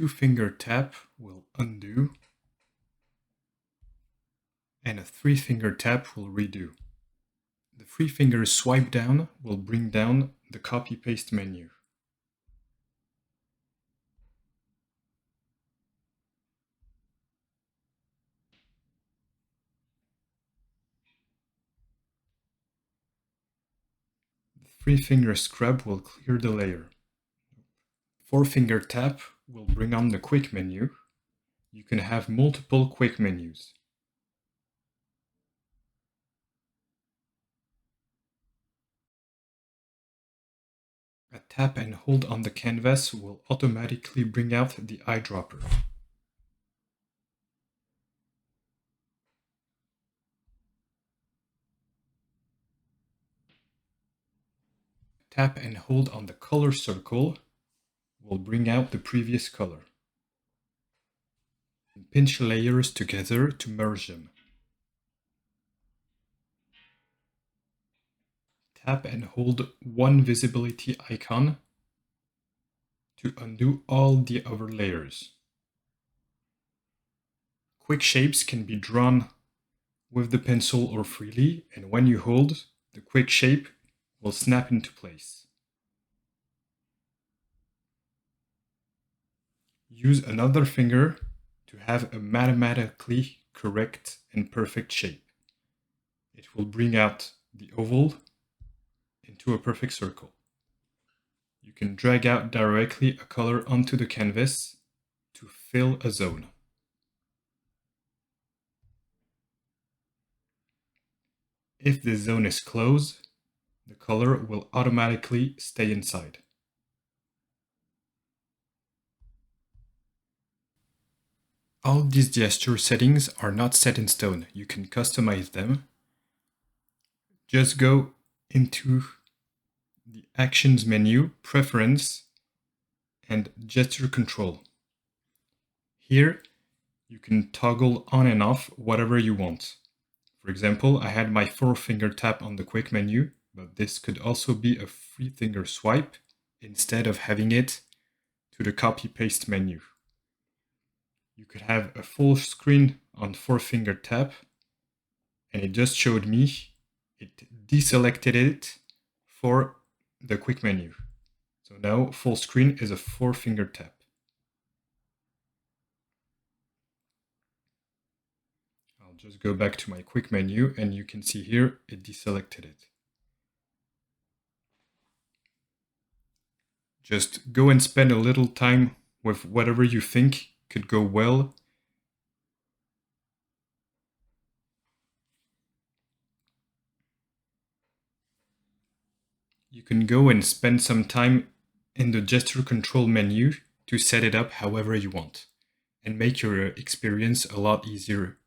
2-finger tap will undo, and a 3-finger tap will redo. The 3-finger swipe down will bring down the copy-paste menu. The 3-finger scrub will clear the layer. 4-finger tap will bring on the quick menu. You can have multiple quick menus. A tap and hold on the canvas will automatically bring out the eyedropper. Tap and hold on the color circle will bring out the previous color. Pinch layers together to merge them. Tap and hold one visibility icon to undo all the other layers. Quick shapes can be drawn with the pencil or freely, and when you hold, the quick shape will snap into place. Use another finger to have a mathematically correct and perfect shape. It will bring out the oval into a perfect circle. You can drag out directly a color onto the canvas to fill a zone. If the zone is closed, the color will automatically stay inside. All these gesture settings are not set in stone. You can customize them. Just go into the Actions menu, Preference, and Gesture Control. Here, you can toggle on and off whatever you want. For example, I had my 4-finger tap on the quick menu, but this could also be a 3-finger swipe instead of having it to the copy-paste menu. You could have a full screen on 4-finger tap, and it just showed me, it deselected it for the quick menu. So now full screen is a 4-finger tap. I'll just go back to my quick menu, and you can see here it deselected it. Just go and spend a little time with whatever you think could go well. You can go and spend some time in the gesture control menu to set it up however you want and make your experience a lot easier